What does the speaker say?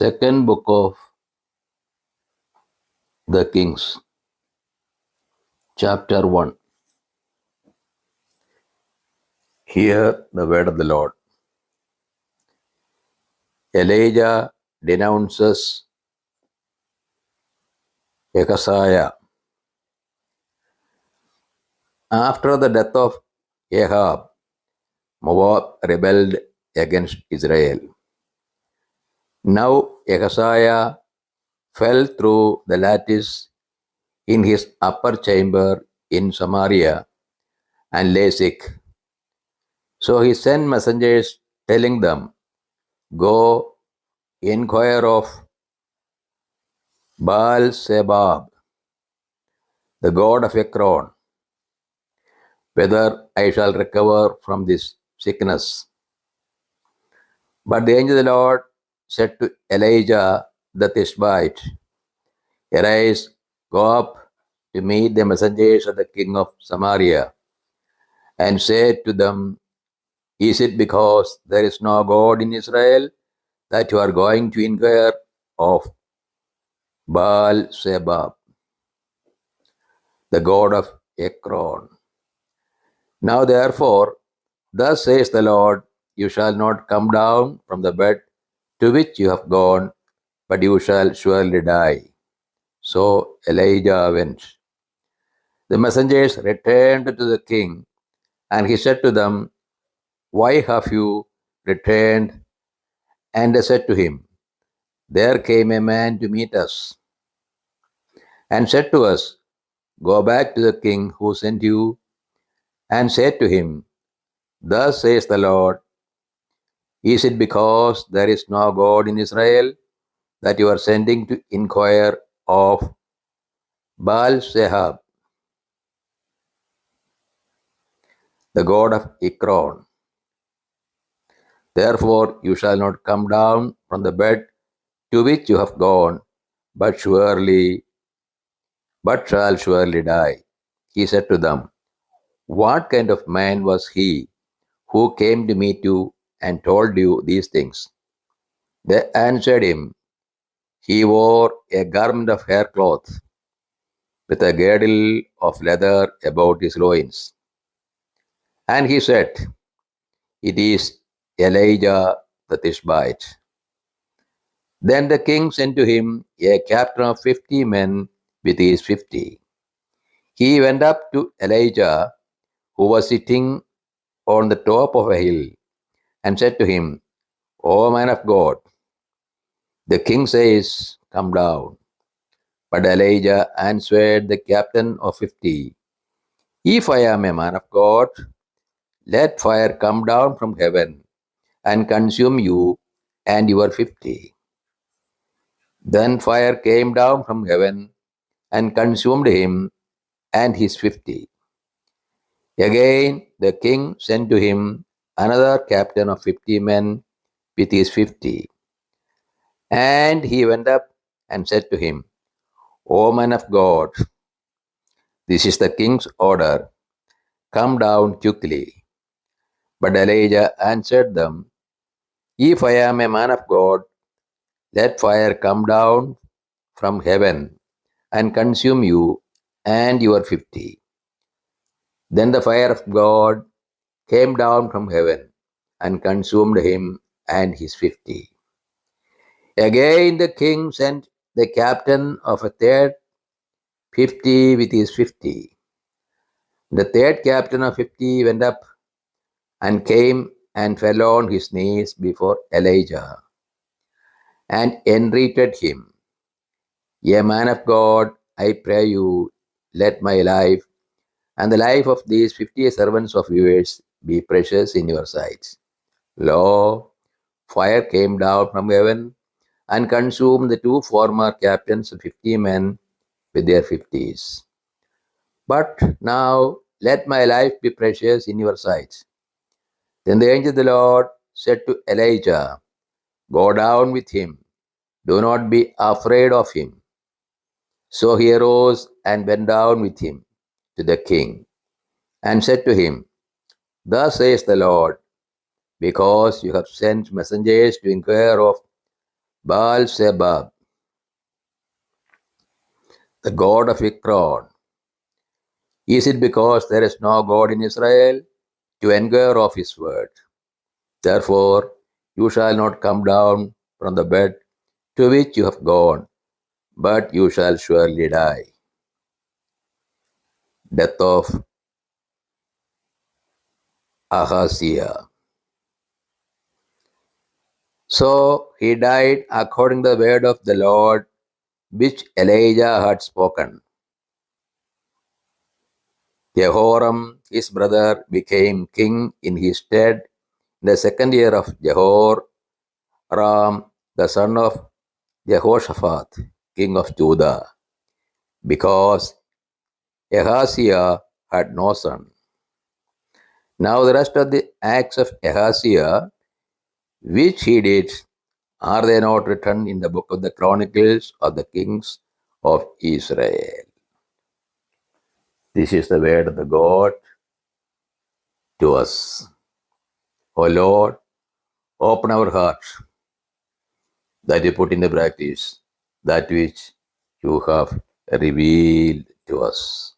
Second book of the Kings, chapter 1. Hear the word of the Lord. Elijah denounces Ahaziah. After the death of Ahab, Moab rebelled against Israel. Now Ahaziah fell through the lattice in his upper chamber in Samaria and lay sick. So he sent messengers telling them, Go inquire of Baal-Zebub, the god of Ekron, whether I shall recover from this sickness. But the angel of the Lord said to Elijah the Tishbite, Arise, go up to meet the messengers of the king of Samaria, and say to them, Is it because there is no God in Israel that you are going to inquire of Baal-Zebub, the god of Ekron? Now therefore, thus says the Lord, you shall not come down from the bed to which you have gone, but you shall surely die. So Elijah went. The messengers returned to the king, and he said to them, Why have you returned? And they said to him, There came a man to meet us, and said to us, Go back to the king who sent you, and said to him, Thus says the Lord, Is it because there is no God in Israel that you are sending to inquire of Baal-Zebub, the god of Ekron? Therefore you shall not come down from the bed to which you have gone, but shall surely die. He said to them, What kind of man was he who came to meet you and told you these things? They answered him, He wore a garment of haircloth with a girdle of leather about his loins. And he said, It is Elijah the Tishbite. Then the king sent to him a captain of 50 men with his 50. He went up to Elijah, who was sitting on the top of a hill, and said to him, O man of God, the king says, Come down. But Elijah answered the captain of 50, If I am a man of God, let fire come down from heaven and consume you and your 50. Then fire came down from heaven and consumed him and his 50. Again the king sent to him another captain of 50 men with his 50. And he went up and said to him, O man of God, this is the king's order. Come down quickly. But Elijah answered them, If I am a man of God, let fire come down from heaven and consume you and your 50. Then the fire of God came down from heaven and consumed him and his 50. Again the king sent the captain of a third 50 with his 50. The third captain of 50 went up and came and fell on his knees before Elijah and entreated him, Ye man of God, I pray you, let my life and the life of these 50 servants of yours be precious in your sight. Lo, fire came down from heaven and consumed the two former captains of 50 men with their 50s. But now let my life be precious in your sight. Then the angel of the Lord said to Elijah, Go down with him. Do not be afraid of him. So he arose and went down with him to the king and said to him, Thus says the Lord, because you have sent messengers to inquire of Baal Zebub, the god of Ekron. Is it because there is no God in Israel? To inquire of his word. Therefore, you shall not come down from the bed to which you have gone, but you shall surely die. Death of Ahaziah. So he died according to the word of the Lord, which Elijah had spoken. Jehoram, his brother, became king in his stead in the second year of Jehoram, the son of Jehoshaphat, king of Judah, because Ahaziah had no son. Now the rest of the acts of Ahaziah, which he did, are they not written in the book of the Chronicles of the kings of Israel? This is the word of the God to us. O Lord, open our hearts that we put into practice that which you have revealed to us.